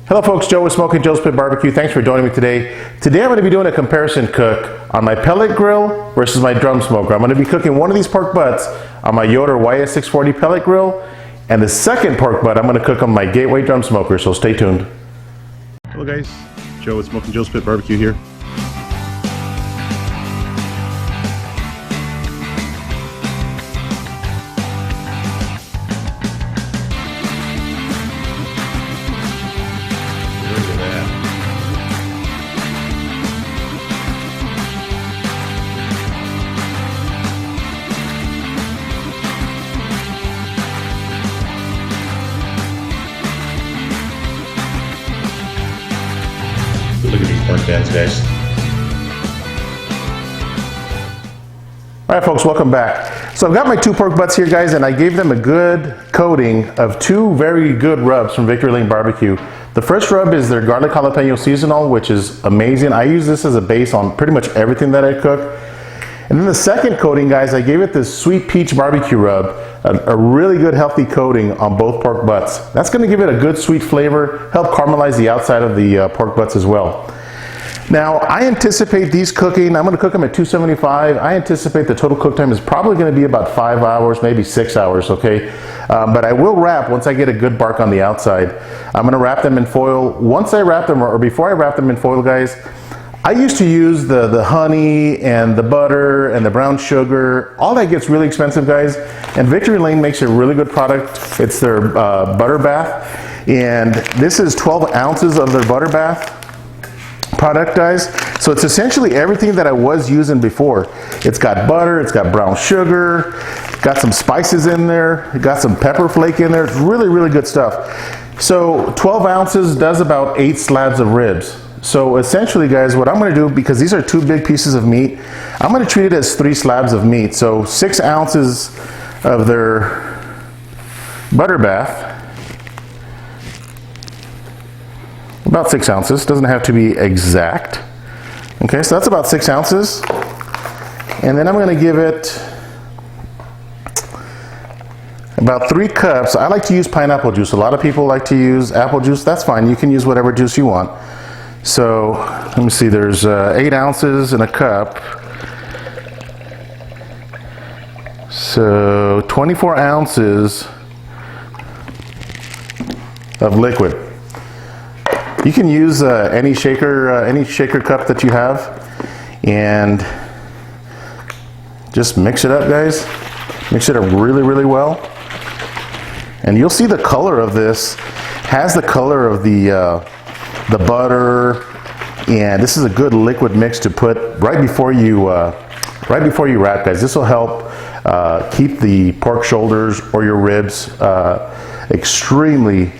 Hello folks, Joe with Smokin Joe's Pit Barbecue. Thanks for joining me today. Today I'm going to be doing a comparison cook on my pellet grill versus my drum smoker. I'm going to be cooking one of these pork butts on my Yoder YS640 pellet grill, and the second pork butt I'm going to cook on my Gateway drum smoker, so stay tuned. Hello guys, Joe with Smokin Joe's Pit Barbecue here. Look at these pork ends, guys. Alright folks, welcome back. So I've got my two pork butts here, guys, and I gave them a good coating of two very good rubs from Victory Lane Barbecue. The first rub is their garlic jalapeno seasonal, which is amazing. I use this as a base on pretty much everything that I cook. And then the second coating, guys, I gave it this sweet peach barbecue rub, a really good healthy coating on both pork butts. That's going to give it a good sweet flavor, help caramelize the outside of the pork butts as well. Now, I anticipate these cooking, I'm going to cook them at 275. I anticipate the total cook time is probably going to be about 5 hours, maybe 6 hours, okay? But I will wrap once I get a good bark on the outside. I'm going to wrap them in foil. Once I wrap them, or before I wrap them in foil, guys, I used to use the honey and the butter and the brown sugar. All that gets really expensive, guys. And Victory Lane makes a really good product. It's their butter bath. And this is 12 ounces of their butter bath product, guys. So it's essentially everything that I was using before. It's got butter, it's got brown sugar, got some spices in there, it got some pepper flake in there. It's really, really good stuff. So 12 ounces does about 8 slabs of ribs. So essentially, guys, what I'm going to do, because these are 2 big pieces of meat, I'm going to treat it as 3 slabs of meat. So 6 ounces of their butter bath, about 6 ounces, doesn't have to be exact. Okay, so that's about 6 ounces. And then I'm going to give it about 3 cups. I like to use pineapple juice. A lot of people like to use apple juice. That's fine. You can use whatever juice you want. So let me see, there's 8 ounces in a cup. So 24 ounces of liquid. You can use any shaker cup that you have, and just mix it up, guys. Mix it up really, really well. And you'll see the color of this has the color of the butter, and this is a good liquid mix to put right before you wrap, guys. This will help keep the pork shoulders or your ribs extremely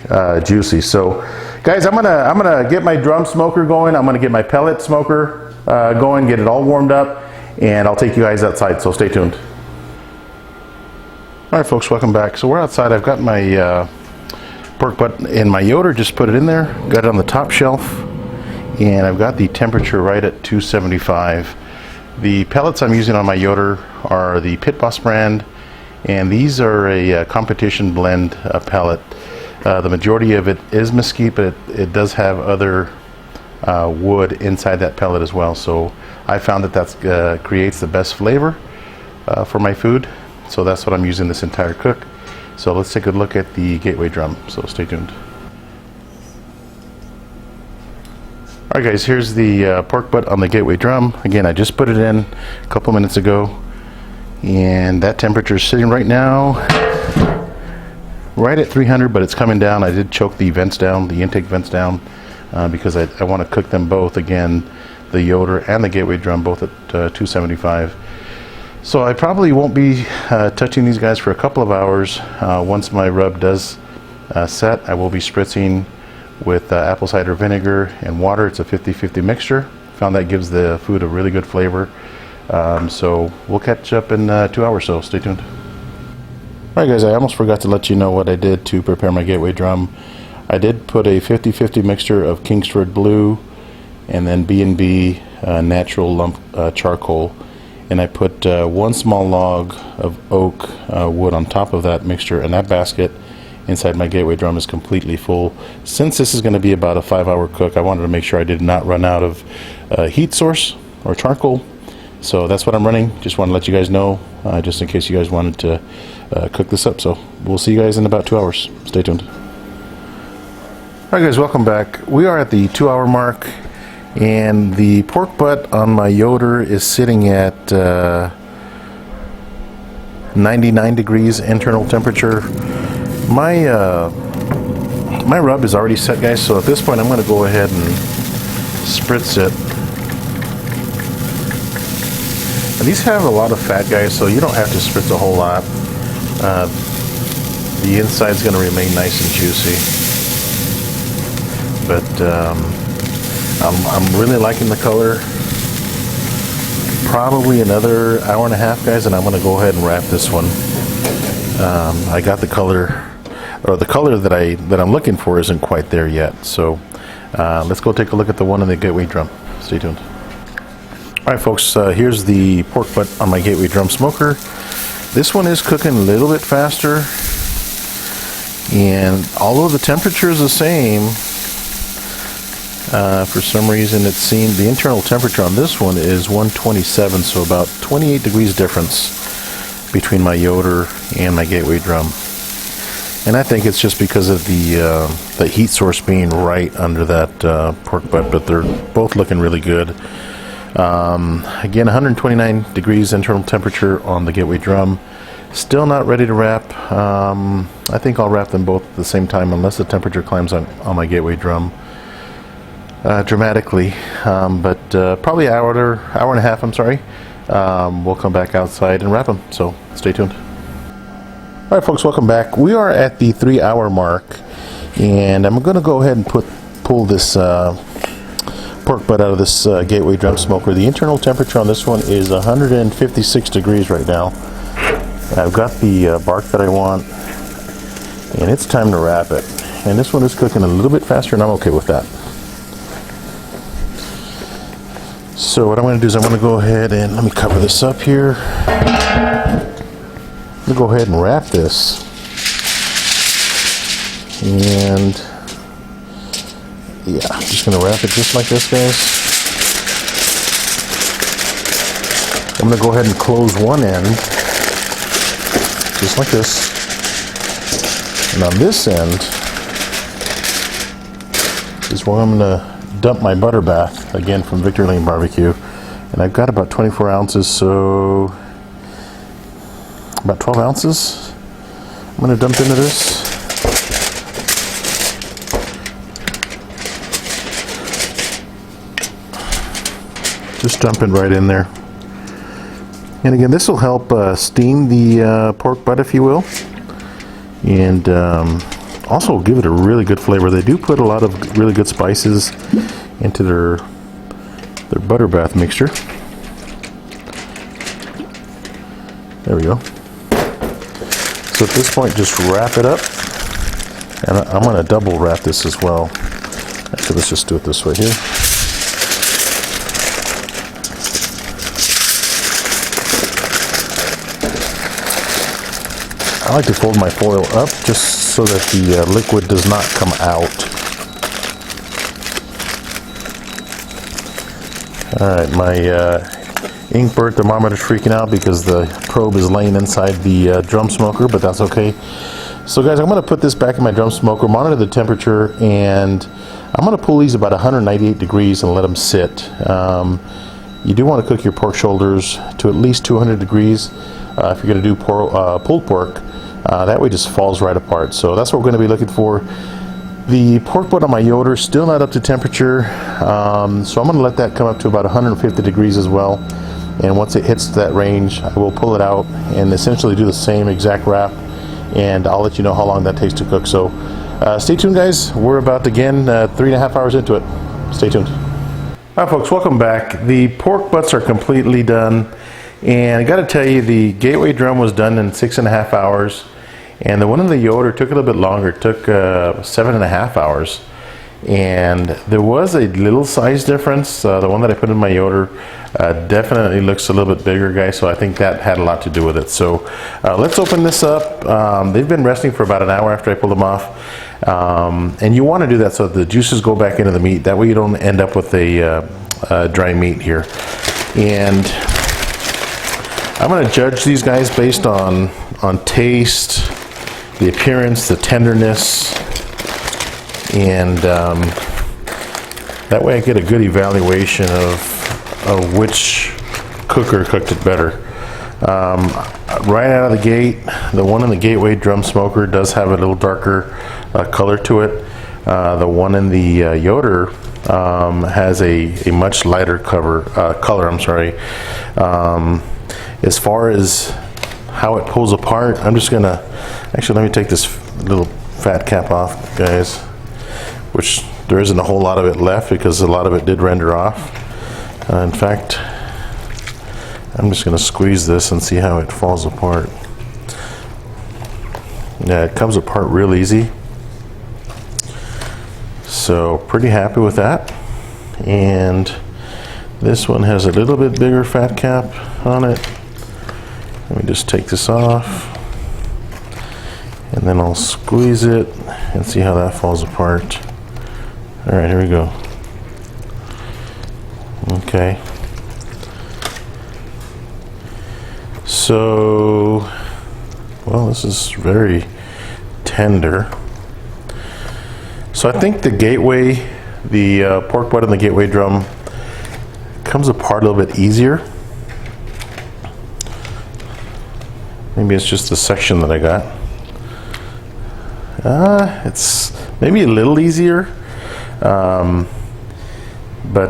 juicy. So guys, I'm gonna get my drum smoker going. I'm gonna get my pellet smoker going, get it all warmed up, and I'll take you guys outside, so stay tuned. All right folks, welcome back. So we're outside. I've got my pork butt in my Yoder, just put it in there, got it on the top shelf, and I've got the temperature right at 275. The pellets I'm using on my Yoder are the Pit Boss brand, and these are a competition blend pellet. The majority of it is mesquite, but it does have other wood inside that pellet as well, so I found that creates the best flavor for my food, so that's what I'm using this entire cook. So let's take a look at the Gateway drum, so stay tuned. Alright guys, here's the pork butt on the Gateway drum. Again, I just put it in a couple minutes ago, and that temperature is sitting right now right at 300, but it's coming down. I did choke the vents down, the intake vents down, because I want to cook them both, again, the Yoder and the Gateway drum, both at 275. So I probably won't be touching these guys for a couple of hours. Once my rub does set, I will be spritzing with apple cider vinegar and water. It's a 50-50 mixture. Found that gives the food a really good flavor. So we'll catch up in 2 hours, so stay tuned. Alright guys, I almost forgot to let you know what I did to prepare my Gateway drum. I did put a 50-50 mixture of Kingsford Blue and then B&B natural lump charcoal, and I put 1 small log of oak wood on top of that mixture in that basket, inside my gateway drum is completely full. Since this is going to be about a 5-hour cook, I wanted to make sure I did not run out of heat source or charcoal. So that's what I'm running. Just want to let you guys know, just in case you guys wanted to cook this up. So we'll see you guys in about 2 hours. Stay tuned. Alright guys, welcome back. We are at the 2-hour mark, and the pork butt on my Yoder is sitting at 99 degrees internal temperature. My rub is already set, guys, so at this point I'm going to go ahead and spritz it. And these have a lot of fat, guys, so you don't have to spritz a whole lot. The inside's going to remain nice and juicy. But I'm really liking the color. Probably another hour and a half, guys, and I'm going to go ahead and wrap this one. I got the color, or the color that I'm looking for isn't quite there yet. So let's go take a look at the one in the gateway drum. Stay tuned. All right, folks, here's the pork butt on my gateway drum smoker. This one is cooking a little bit faster, and although the temperature is the same, for some reason it's seen the internal temperature on this one is 127, so about 28 degrees difference between my Yoder and my gateway drum. And I think it's just because of the heat source being right under that pork butt, but they're both looking really good. Again, 129 degrees internal temperature on the gateway drum. Still not ready to wrap. I think I'll wrap them both at the same time unless the temperature climbs on my gateway drum dramatically. But probably hour and a half, I'm sorry. We'll come back outside and wrap them, so stay tuned. Alright folks, welcome back. We are at the 3-hour mark, and I'm going to go ahead and pull this pork butt out of this gateway drum smoker. The internal temperature on this one is 156 degrees right now. I've got the bark that I want, and it's time to wrap it. And this one is cooking a little bit faster, and I'm okay with that. So what I'm going to do is I'm going to go ahead and let me cover this up here. I'm going to go ahead and wrap this. And yeah, I'm just going to wrap it just like this, guys. I'm going to go ahead and close one end, just like this. And on this end is where I'm going to dump my butter bath, again from Victory Lane Barbecue. And I've got about 24 ounces, so about 12 ounces I'm going to dump into this. Just dump it right in there. And again, this will help steam the pork butt, if you will, and also give it a really good flavor. They do put a lot of really good spices into their butter bath mixture. There we go. So at this point, just wrap it up, and I'm going to double wrap this as well. Actually, let's just do it this way here. I like to fold my foil up just so that the liquid does not come out. Alright, my Inkbird thermometer is freaking out because the probe is laying inside the drum smoker, but that's okay. So guys, I'm going to put this back in my drum smoker, monitor the temperature, and I'm going to pull these about 198 degrees and let them sit. You do want to cook your pork shoulders to at least 200 degrees if you're going to do pulled pork. That way it just falls right apart. So that's what we're going to be looking for. The pork butt on my Yoder is still not up to temperature, so I'm going to let that come up to about 150 degrees as well. And once it hits that range, I will pull it out and essentially do the same exact wrap, and I'll let you know how long that takes to cook. So stay tuned, guys. We're about, again, 3.5 hours into it. Stay tuned. All right, folks, welcome back. The pork butts are completely done, and I got to tell you, the gateway drum was done in 6.5 hours. And the one in the Yoder took a little bit longer. It took 7.5 hours. and there was a little size difference. The one that I put in my Yoder definitely looks a little bit bigger, guys, so I think that had a lot to do with it. So let's open this up. They've been resting for about an hour after I pulled them off, and you want to do that so the juices go back into the meat. That way you don't end up with a dry meat here. And I'm going to judge these guys based on taste, the appearance, the tenderness, and that way I get a good evaluation of which cooker cooked it better. Right out of the gate, the one in the Gateway drum smoker does have a little darker color to it. The one in the Yoder has a much lighter color. I'm sorry. As far as how it pulls apart, I'm just gonna actually, let me take this little fat cap off, guys, which there isn't a whole lot of it left because a lot of it did render off. In fact, I'm just going to squeeze this and see how it falls apart. Yeah, it comes apart real easy. So pretty happy with that. And this one has a little bit bigger fat cap on it. Let me just take this off. And then I'll squeeze it and see how that falls apart. All right, here we go. Okay. So, well, this is very tender. So I think the Gateway, the pork butt in the Gateway drum comes apart a little bit easier. Maybe it's just the section that I got. It's maybe a little easier, but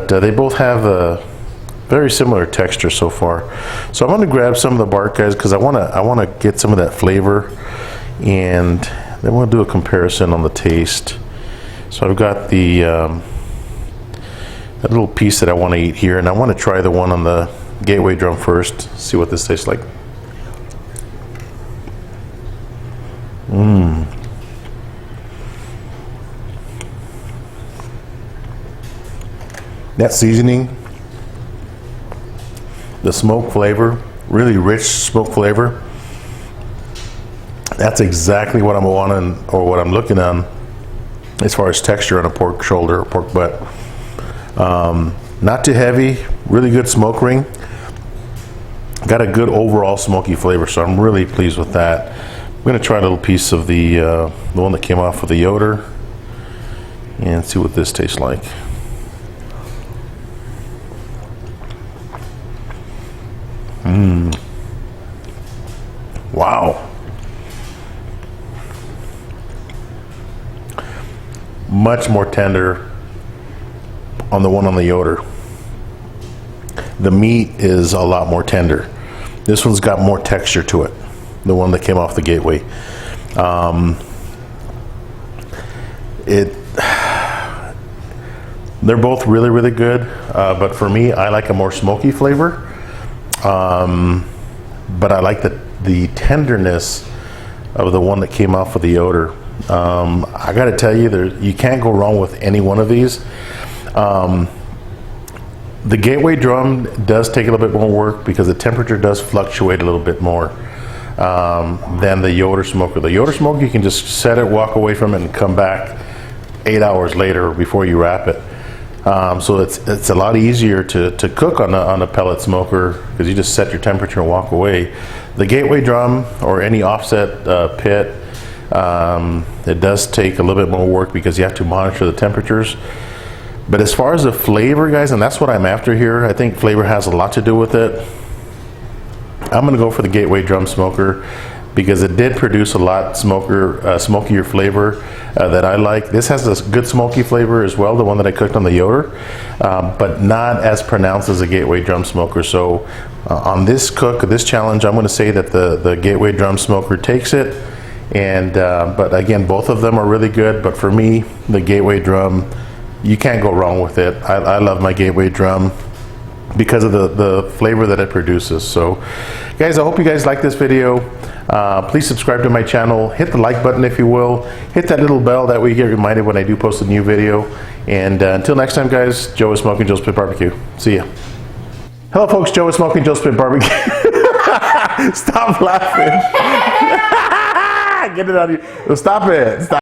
they both have a very similar texture so far. So I'm going to grab some of the bark, guys, because I want to get some of that flavor, and then we'll do a comparison on the taste. So I've got the that little piece that I want to eat here, and I want to try the one on the Gateway drum first. See what this tastes like. That seasoning, the smoke flavor, really rich smoke flavor. That's exactly what I'm wanting, or what I'm looking on as far as texture on a pork shoulder or pork butt. Not too heavy, really good smoke ring. Got a good overall smoky flavor, so I'm really pleased with that. I'm gonna try a little piece of the one that came off with the Yoder and see what this tastes like. Wow. Much more tender on the one on the Yoder. The meat is a lot more tender. This one's got more texture to it, the one that came off the Gateway. They're both really, really good, but for me, I like a more smoky flavor. But I like the tenderness of the one that came off of the Yoder. I got to tell you, you can't go wrong with any one of these. The Gateway drum does take a little bit more work because the temperature does fluctuate a little bit more than the Yoder smoker. The Yoder smoker, you can just set it, walk away from it, and come back 8 hours later before you wrap it. So it's a lot easier to cook on a pellet smoker because you just set your temperature and walk away. The Gateway drum or any offset pit, it does take a little bit more work because you have to monitor the temperatures. But as far as the flavor, guys, and that's what I'm after here, I think flavor has a lot to do with it. I'm going to go for the Gateway drum smoker because it did produce a lot smokier flavor that I like. This has a good smoky flavor as well, the one that I cooked on the Yoder, but not as pronounced as a Gateway drum smoker. So on this challenge, I'm going to say that the Gateway drum smoker takes it. And but again, both of them are really good. But for me, the Gateway drum, you can't go wrong with it. I love my Gateway drum because of the flavor that it produces. So guys, I hope you guys like this video. Please subscribe to my channel. Hit the like button if you will. Hit that little bell, that way you get reminded when I do post a new video. And until next time, guys, Joe with Smokin Joe Spit Barbecue. See ya. Hello, folks. Joe with Smokin Joe Spit Barbecue. Stop laughing. Get it out of you. Stop it. Stop.